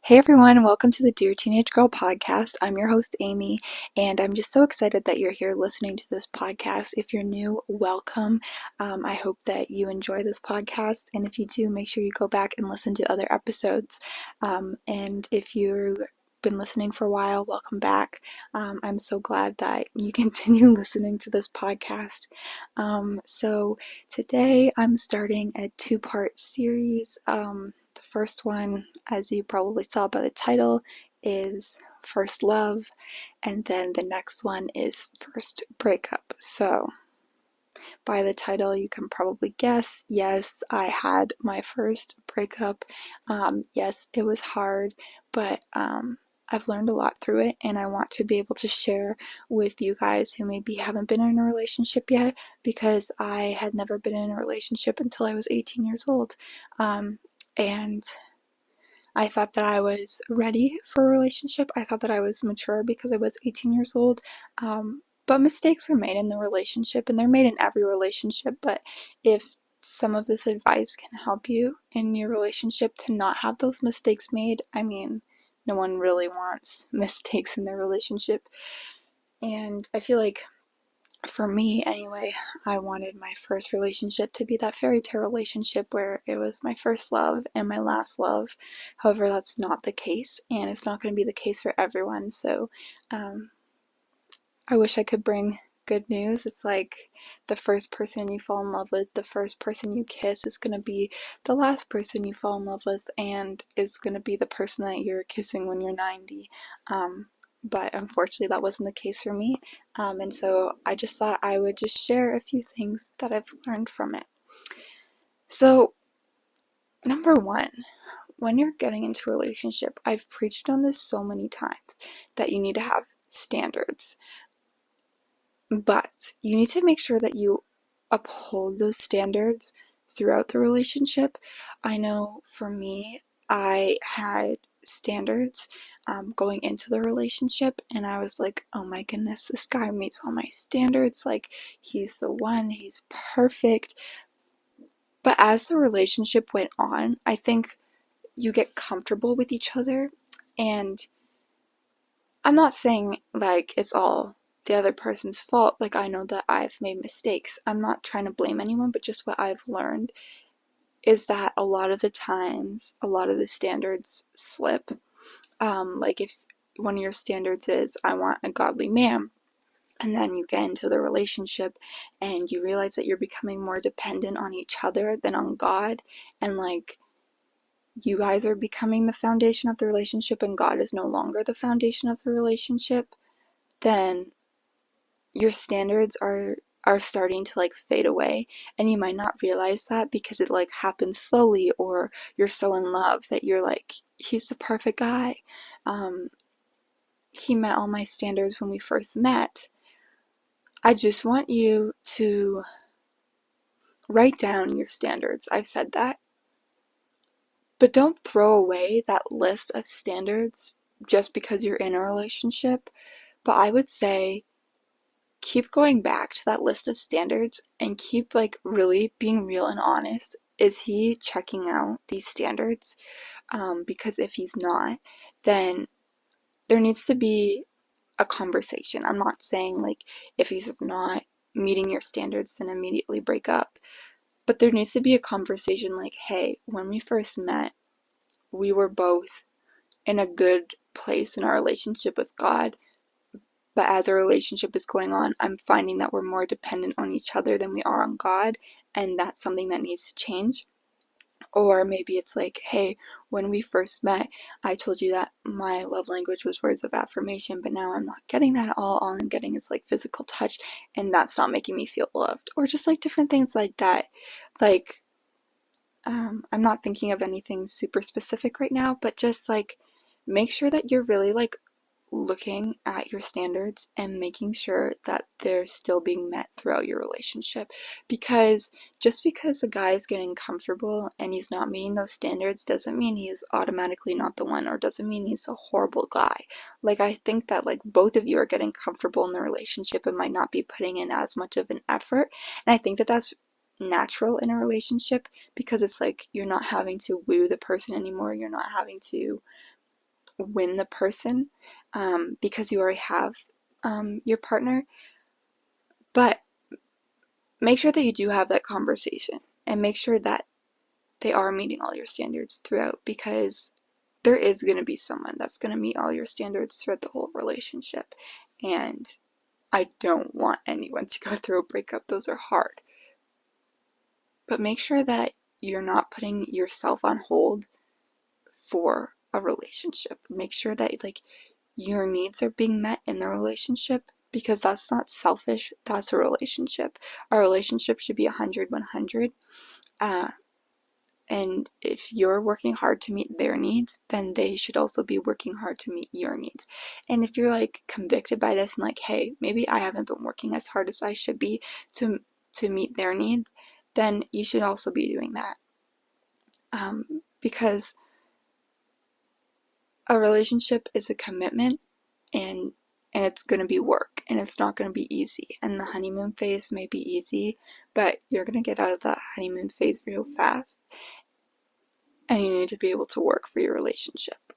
Hey everyone, welcome to the Dear Teenage Girl podcast. I'm your host, Amy, and I'm just so excited that you're here listening to this podcast. If you're new, welcome. I hope that you enjoy this podcast, and if you do, make sure you go back and listen to other episodes. And if you've been listening for a while, welcome back. I'm so glad that you continue listening to this podcast. So today I'm starting a two-part series. The first one, as you probably saw by the title, is First Love, and then the next one is First Breakup. So, by the title, you can probably guess, yes, I had my first breakup. Yes, it was hard, but I've learned a lot through it, and I want to be able to share with you guys who maybe haven't been in a relationship yet, because I had never been in a relationship until I was 18 years old. And I thought that I was ready for a relationship. I thought that I was mature because I was 18 years old. But mistakes were made in the relationship, and they're made in every relationship. But if some of this advice can help you in your relationship to not have those mistakes made, I mean, no one really wants mistakes in their relationship. And I feel like, for me anyway, I wanted my first relationship to be that fairy tale relationship where it was my first love and my last love. However, that's not the case, and it's not going to be the case for everyone. So I wish I could bring good news. It's like the first person you fall in love with, the first person you kiss, is going to be the last person you fall in love with, and is going to be the person that you're kissing when you're 90. But unfortunately, that wasn't the case for me. And so I just thought I would just share a few things that I've learned from it. So, number one, when you're getting into a relationship, I've preached on this so many times that you need to have standards. But you need to make sure that you uphold those standards throughout the relationship. I know for me, I had standards going into the relationship, and I was like, oh my goodness, this guy meets all my standards. Like, he's the one, he's perfect. But as the relationship went on, I think you get comfortable with each other, and I'm not saying like it's all the other person's fault. Like, I know that I've made mistakes. I'm not trying to blame anyone, but just what I've learned is that a lot of the times, a lot of the standards slip. Like, if one of your standards is, I want a godly man, and then you get into the relationship and you realize that you're becoming more dependent on each other than on God, and like, you guys are becoming the foundation of the relationship and God is no longer the foundation of the relationship, then your standards are starting to like fade away, and you might not realize that because it like happens slowly, or you're so in love that you're like, he's the perfect guy. He met all my standards when we first met. I just want you to write down your standards. I've said that, but don't throw away that list of standards just because you're in a relationship. But I would say keep going back to that list of standards and keep like really being real and honest. Is he checking out these standards? Because if he's not, then there needs to be a conversation. I'm not saying like if he's not meeting your standards, then immediately break up. But there needs to be a conversation like, hey, when we first met, we were both in a good place in our relationship with God. But as our relationship is going on, I'm finding that we're more dependent on each other than we are on God, and that's something that needs to change. Or maybe it's like, hey, when we first met, I told you that my love language was words of affirmation, but now I'm not getting that at all. All I'm getting is like physical touch, and that's not making me feel loved. Or just like different things like that. Like, I'm not thinking of anything super specific right now, but just like make sure that you're really like looking at your standards and making sure that they're still being met throughout your relationship. Because just because a guy is getting comfortable and he's not meeting those standards doesn't mean he is automatically not the one, or doesn't mean he's a horrible guy. Like, I think that like both of you are getting comfortable in the relationship and might not be putting in as much of an effort, and I think that that's natural in a relationship, because it's like you're not having to woo the person anymore, you're not having to win the person because you already have your partner, but make sure that you do have that conversation and make sure that they are meeting all your standards throughout, because there is going to be someone that's going to meet all your standards throughout the whole relationship. And I don't want anyone to go through a breakup. Those are hard. But make sure that you're not putting yourself on hold for a relationship. Make sure that like your needs are being met in the relationship, because that's not selfish, that's a relationship. A relationship should be 100 100. And if you're working hard to meet their needs, then they should also be working hard to meet your needs. And if you're like convicted by this and like, hey, maybe I haven't been working as hard as I should be to meet their needs, then you should also be doing that. Because a relationship is a commitment, and it's going to be work, and it's not going to be easy. And the honeymoon phase may be easy, but you're going to get out of that honeymoon phase real fast, and you need to be able to work for your relationship.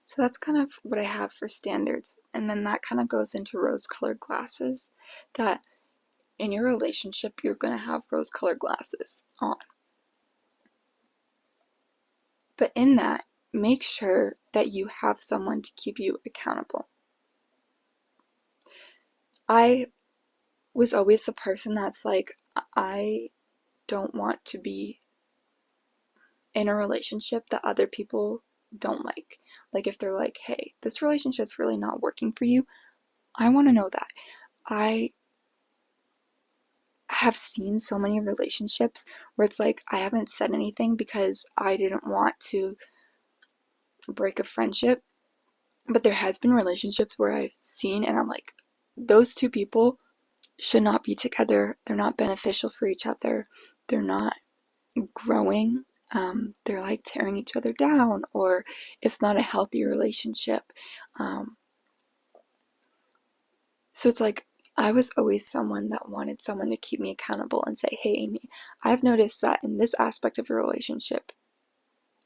So that's kind of what I have for standards. And then that kind of goes into rose-colored glasses, that in your relationship you're going to have rose-colored glasses on. But in that, make sure that you have someone to keep you accountable. I was always the person that's like, I don't want to be in a relationship that other people don't like. Like if they're like, hey, this relationship's really not working for you, I want to know that. I have seen so many relationships where it's like, I haven't said anything because I didn't want to break a friendship. But there has been relationships where I've seen and I'm like, those two people should not be together. They're not beneficial for each other. They're not growing. They're like tearing each other down, or it's not a healthy relationship. So it's like, I was always someone that wanted someone to keep me accountable and say, hey, Amy, I've noticed that in this aspect of your relationship,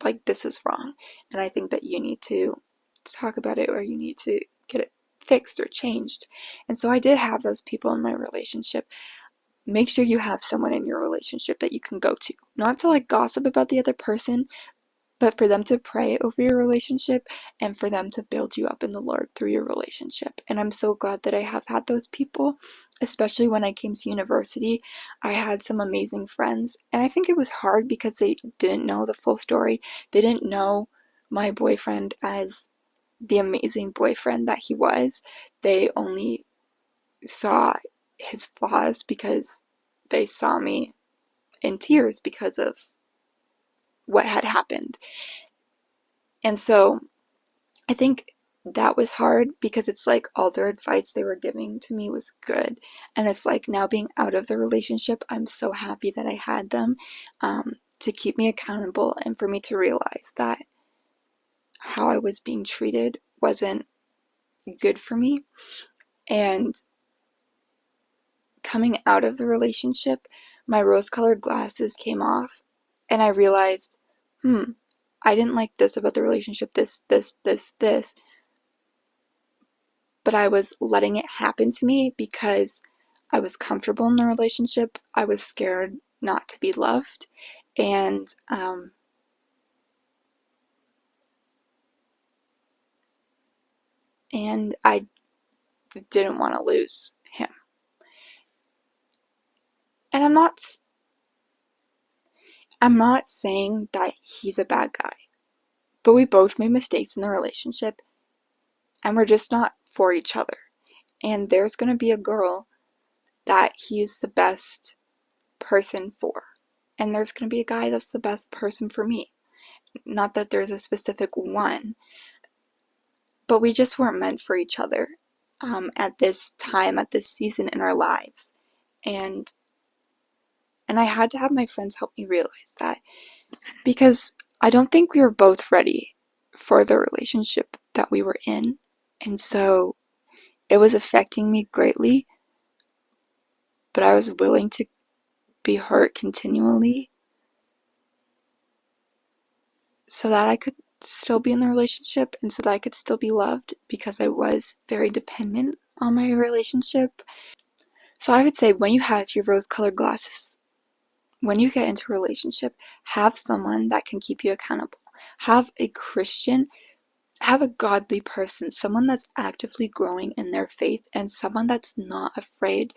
like this is wrong. And I think that you need to talk about it, or you need to get it fixed or changed. And so I did have those people in my relationship. Make sure you have someone in your relationship that you can go to, not to like gossip about the other person, but for them to pray over your relationship and for them to build you up in the Lord through your relationship. And I'm so glad that I have had those people, especially when I came to university. I had some amazing friends, and I think it was hard because they didn't know the full story. They didn't know my boyfriend as the amazing boyfriend that he was. They only saw his flaws because they saw me in tears because of what had happened. And so I think that was hard, because it's like all their advice they were giving to me was good. And it's like, now being out of the relationship, I'm so happy that I had them to keep me accountable and for me to realize that how I was being treated wasn't good for me. And coming out of the relationship, my rose-colored glasses came off, and I realized, I didn't like this about the relationship, this, but I was letting it happen to me because I was comfortable in the relationship. I was scared not to be loved, and I didn't want to lose him. And I'm not saying that he's a bad guy, but we both made mistakes in the relationship, and we're just not for each other. And there's going to be a girl that he's the best person for, and there's going to be a guy that's the best person for me. Not that there's a specific one, but we just weren't meant for each other at this time, at this season in our lives. And I had to have my friends help me realize that, because I don't think we were both ready for the relationship that we were in. And so it was affecting me greatly, but I was willing to be hurt continually so that I could still be in the relationship and so that I could still be loved, because I was very dependent on my relationship. So I would say, when you have your rose-colored glasses, when you get into a relationship, have someone that can keep you accountable. Have a Christian, have a godly person, someone that's actively growing in their faith, and someone that's not afraid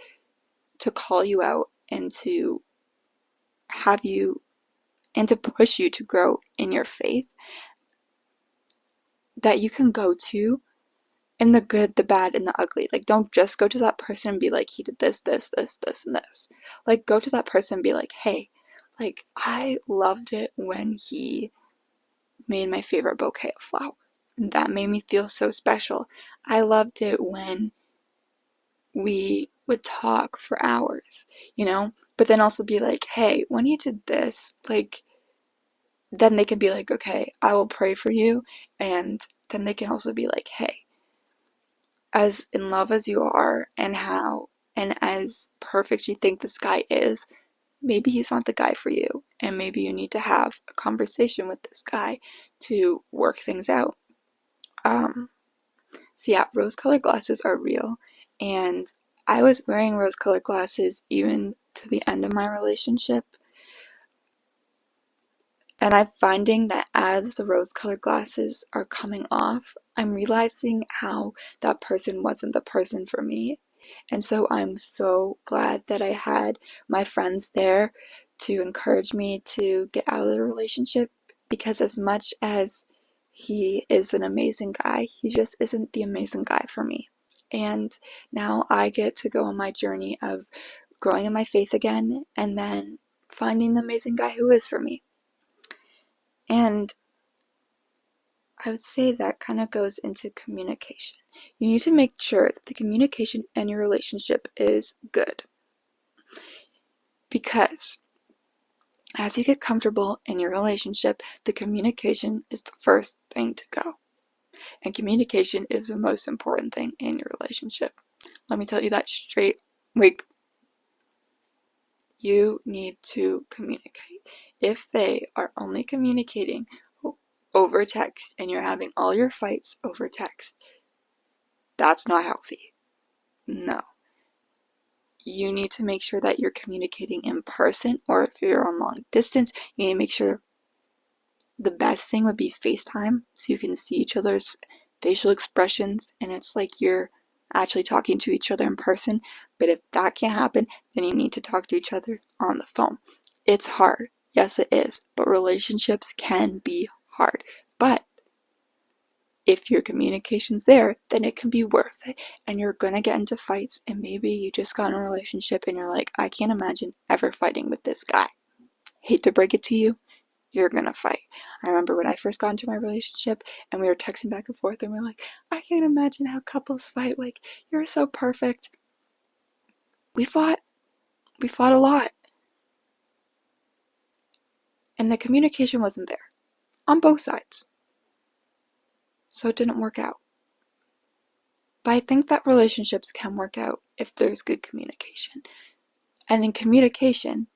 to call you out and to have you and to push you to grow in your faith, that you can go to in the good, the bad, and the ugly. Like, don't just go to that person and be like, he did this, this, this, this, and this. Like, go to that person and be like, hey, like, I loved it when he made my favorite bouquet of flowers. That made me feel so special. I loved it when we would talk for hours, you know? But then also be like, hey, when you did this, like, then they can be like, okay, I will pray for you. And then they can also be like, hey, as in love as you are, and as perfect you think this guy is, maybe he's not the guy for you. And maybe you need to have a conversation with this guy to work things out. So yeah, rose-colored glasses are real. And I was wearing rose-colored glasses even to the end of my relationship. And I'm finding that as the rose-colored glasses are coming off, I'm realizing how that person wasn't the person for me. And so I'm so glad that I had my friends there to encourage me to get out of the relationship, because as much as he is an amazing guy, he just isn't the amazing guy for me. And now I get to go on my journey of growing in my faith again, and then finding the amazing guy who is for me. And I would say that kind of goes into communication. You need to make sure that the communication in your relationship is good. Because as you get comfortable in your relationship, the communication is the first thing to go. And communication is the most important thing in your relationship. Let me tell you that straight. Like, you need to communicate. If they are only communicating over text and you're having all your fights over text, that's not healthy. No. You need to make sure that you're communicating in person, or if you're on long distance, you need to make sure the best thing would be FaceTime, so you can see each other's facial expressions and it's like you're actually talking to each other in person. But if that can't happen, then you need to talk to each other on the phone. It's hard. Yes, it is. But relationships can be hard. But if your communication's there, then it can be worth it. And you're gonna get into fights, and maybe you just got in a relationship and you're like, I can't imagine ever fighting with this guy. Hate to break it to you, you're gonna fight. I remember when I first got into my relationship and we were texting back and forth and we were like, I can't imagine how couples fight. Like, you're so perfect. We fought a lot. And the communication wasn't there on both sides. So it didn't work out. But I think that relationships can work out if there's good communication. And in communication,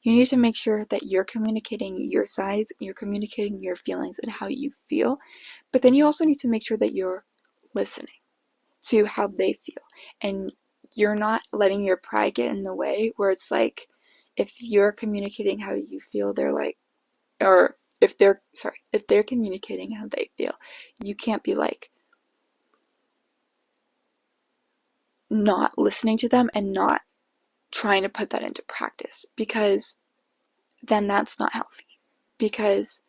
you need to make sure that you're communicating your sides, you're communicating your feelings and how you feel. But then you also need to make sure that you're listening to how they feel. And you're not letting your pride get in the way, where it's like, if you're communicating how you feel, they're like, or if they're communicating how they feel, you can't be like not listening to them and not trying to put that into practice, because then that's not healthy. Because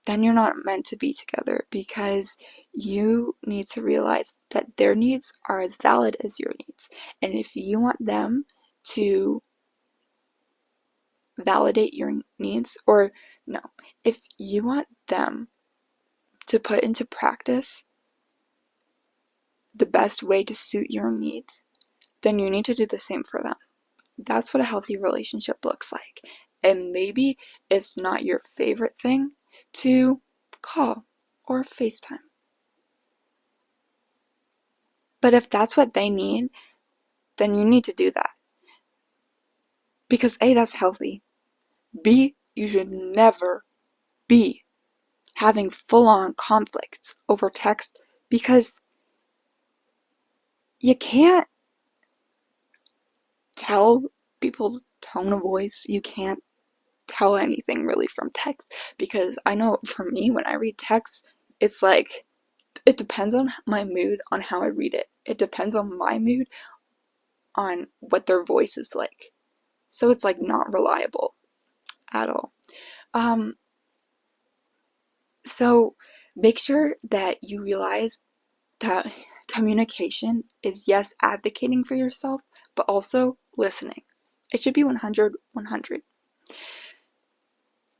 then you're not meant to be together, because you need to realize that their needs are as valid as your needs. And if you want them to validate your needs, or no, if you want them to put into practice the best way to suit your needs, then you need to do the same for them. That's what a healthy relationship looks like. And maybe it's not your favorite thing to call or FaceTime. But if that's what they need, then you need to do that. Because A, that's healthy. B, you should never be having full-on conflicts over text, because you can't tell people's tone of voice. You can't tell anything really from text, because I know for me, when I read text, it's like, it depends on my mood on how I read it. It depends on my mood on what their voice is like. So it's like not reliable at all. So make sure that you realize that communication is, yes, advocating for yourself, but also listening. It should be 100, 100.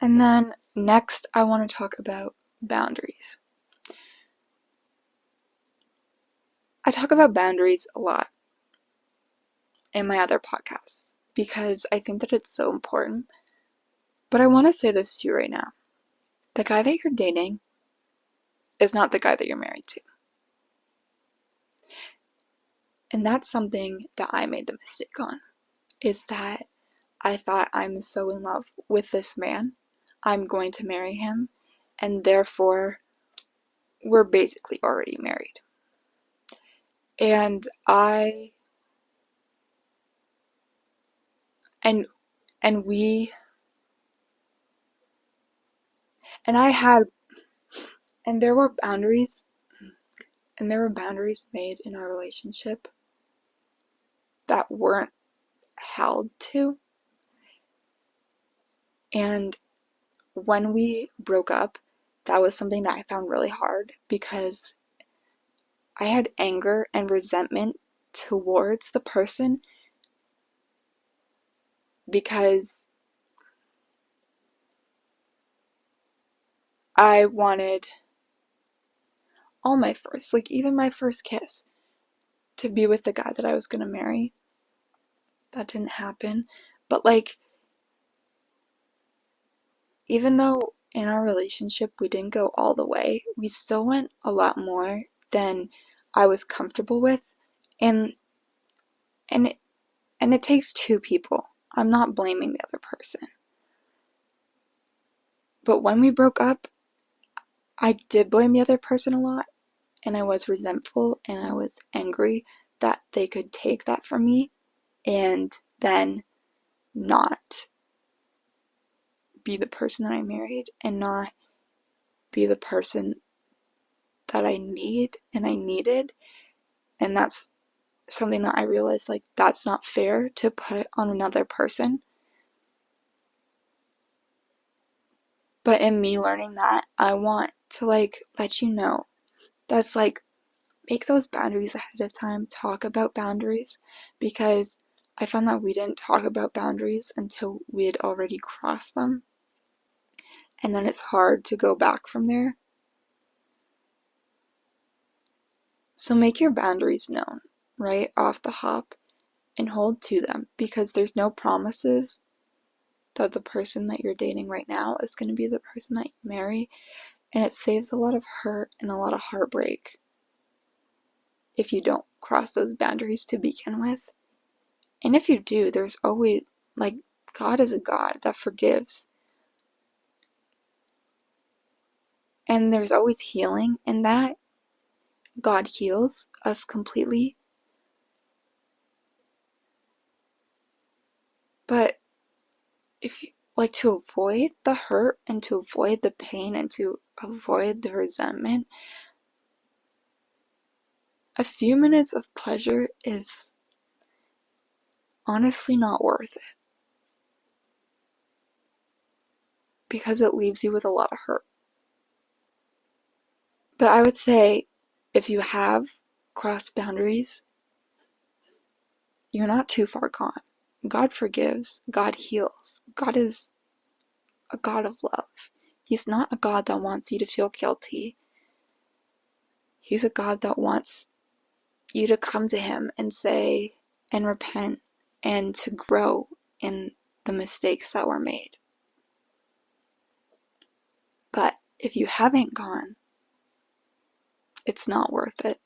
And then next, I want to talk about boundaries. I talk about boundaries a lot in my other podcasts because I think that it's so important. But I want to say this to you right now. The guy that you're dating is not the guy that you're married to. And that's something that I made the mistake on, is that I thought, I'm so in love with this man, I'm going to marry him, and therefore we're basically already married. And I had, and there were boundaries, made in our relationship that weren't held to. And when we broke up, that was something that I found really hard, because I had anger and resentment towards the person, because I wanted all my first, like even my first kiss, to be with the guy that I was gonna marry. That didn't happen. But like, even though in our relationship we didn't go all the way, we still went a lot more than I was comfortable with. And it takes two people. I'm not blaming the other person. But when we broke up, I did blame the other person a lot, and I was resentful and I was angry that they could take that from me and then not be the person that I married and not be the person that I need and I needed. And that's something that I realized, like, that's not fair to put on another person. But in me learning that, I want to like let you know that's like, make those boundaries ahead of time. Talk about boundaries, because I found that we didn't talk about boundaries until we had already crossed them. And then it's hard to go back from there. So make your boundaries known right off the hop and hold to them, because there's no promises that the person that you're dating right now is going to be the person that you marry. And it saves a lot of hurt and a lot of heartbreak if you don't cross those boundaries to begin with. And if you do, there's always, like, God is a God that forgives. And there's always healing in that. God heals us completely. But if you like, to avoid the hurt and to avoid the pain and to avoid the resentment, a few minutes of pleasure is honestly not worth it, because it leaves you with a lot of hurt. But I would say, if you have crossed boundaries, you're not too far gone. God forgives, God heals. God is a God of love. He's not a God that wants you to feel guilty. He's a God that wants you to come to him and say, and repent, and to grow in the mistakes that were made. But if you haven't gone, it's not worth it.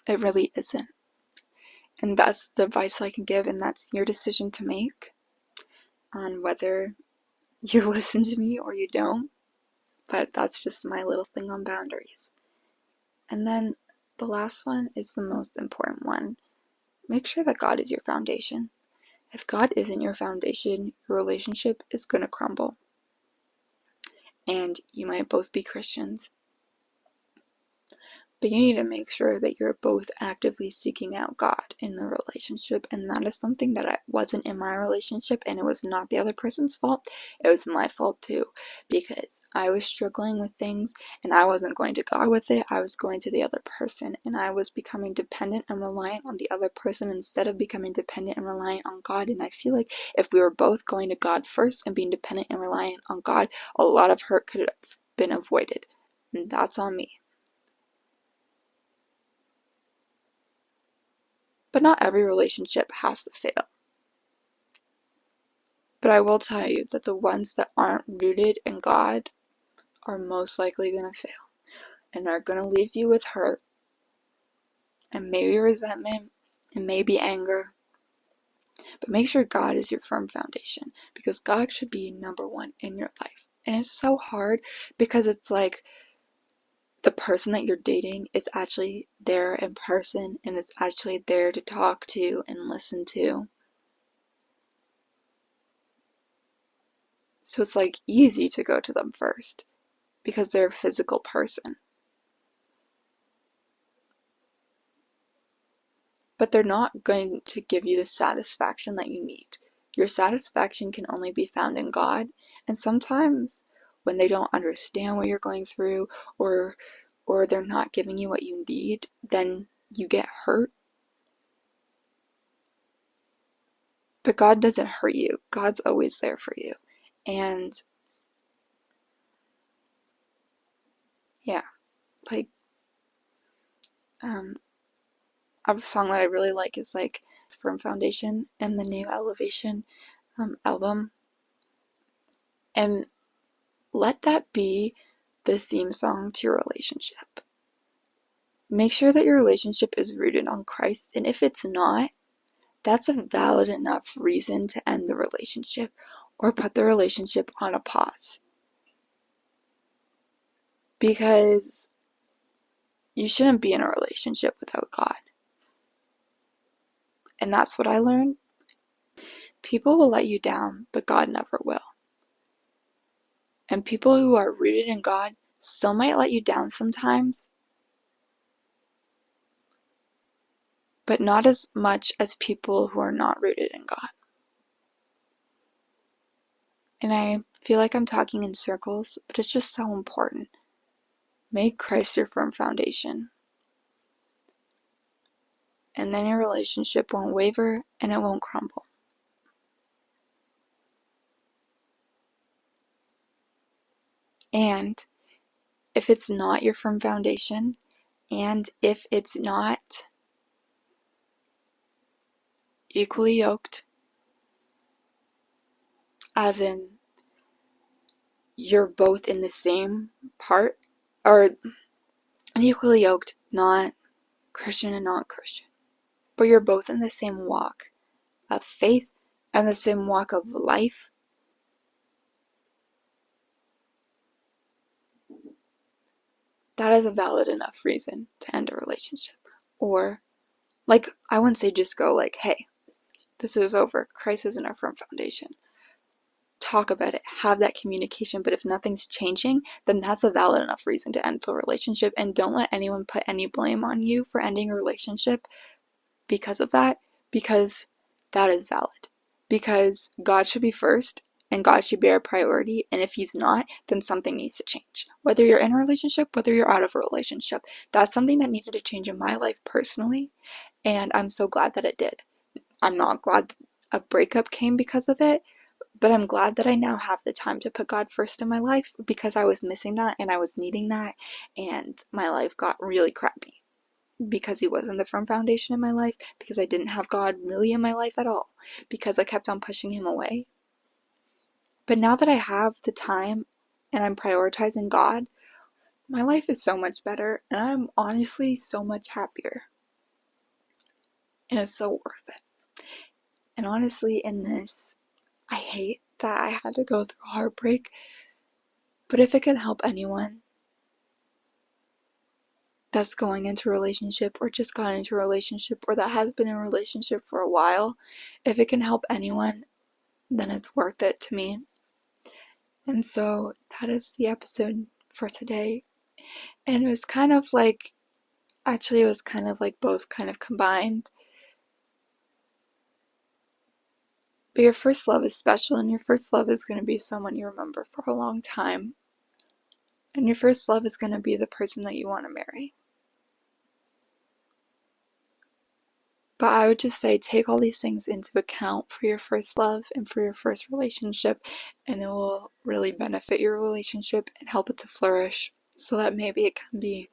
It really isn't. And that's the advice I can give, and that's your decision to make on whether you listen to me or you don't. But that's just my little thing on boundaries. And then the last one is the most important one. Make sure that God is your foundation. If God isn't your foundation, your relationship is going to crumble. And you might both be Christians, but you need to make sure that you're both actively seeking out God in the relationship. And that is something that I wasn't in my relationship, and it was not the other person's fault. It was my fault too, because I was struggling with things and I wasn't going to God with it. I was going to the other person, and I was becoming dependent and reliant on the other person instead of becoming dependent and reliant on God. And I feel like if we were both going to God first and being dependent and reliant on God, a lot of hurt could have been avoided. And that's on me. But not every relationship has to fail. But I will tell you that the ones that aren't rooted in God are most likely going to fail and are going to leave you with hurt and maybe resentment and maybe anger. But make sure God is your firm foundation, because God should be number one in your life. And it's so hard because it's like the person that you're dating is actually there in person and is actually there to talk to and listen to. So it's like easy to go to them first because they're a physical person. But they're not going to give you the satisfaction that you need. Your satisfaction can only be found in God. And sometimes when they don't understand what you're going through, or they're not giving you what you need, then you get hurt. But God doesn't hurt you. God's always there for you. And yeah, like a song that I really like is like Firm Foundation and the new Elevation album. And let that be the theme song to your relationship. Make sure that your relationship is rooted on Christ, and if it's not, that's a valid enough reason to end the relationship or put the relationship on a pause. Because you shouldn't be in a relationship without God. And that's what I learned. People will let you down, but God never will. And people who are rooted in God still might let you down sometimes, but not as much as people who are not rooted in God. And I feel like I'm talking in circles, but it's just so important. Make Christ your firm foundation. And then your relationship won't waver and it won't crumble. And if it's not your firm foundation, and if it's not equally yoked, as in you're both in the same part, or equally yoked, not Christian and not Christian, but you're both in the same walk of faith and the same walk of life, that is a valid enough reason to end a relationship. Or, like, I wouldn't say just go like, hey, this is over. Christ isn't our firm foundation. Talk about it. Have that communication. But if nothing's changing, then that's a valid enough reason to end the relationship. And don't let anyone put any blame on you for ending a relationship because of that, because that is valid. Because God should be first and God should be our priority. And if he's not, then something needs to change. Whether you're in a relationship, whether you're out of a relationship. That's something that needed to change in my life personally. And I'm so glad that it did. I'm not glad a breakup came because of it, but I'm glad that I now have the time to put God first in my life, because I was missing that and I was needing that, and my life got really crappy because he wasn't the firm foundation in my life, because I didn't have God really in my life at all, because I kept on pushing him away. But now that I have the time and I'm prioritizing God, my life is so much better and I'm honestly so much happier. And it's so worth it. And honestly, in this, I hate that I had to go through heartbreak But if it can help anyone that's going into a relationship or just got into a relationship or that has been in a relationship for a while, if it can help anyone, then it's worth it to me. And so that is the episode for today. And it was kind of like, actually it was kind of like both kind of combined. But your first love is special, and your first love is going to be someone you remember for a long time. And your first love is going to be the person that you want to marry. But I would just say take all these things into account for your first love and for your first relationship, and it will really benefit your relationship and help it to flourish, so that maybe it can be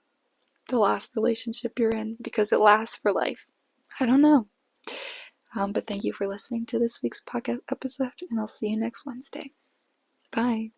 the last relationship you're in, because it lasts for life. I don't know. But thank you for listening to this week's podcast episode, and I'll see you next Wednesday. Bye.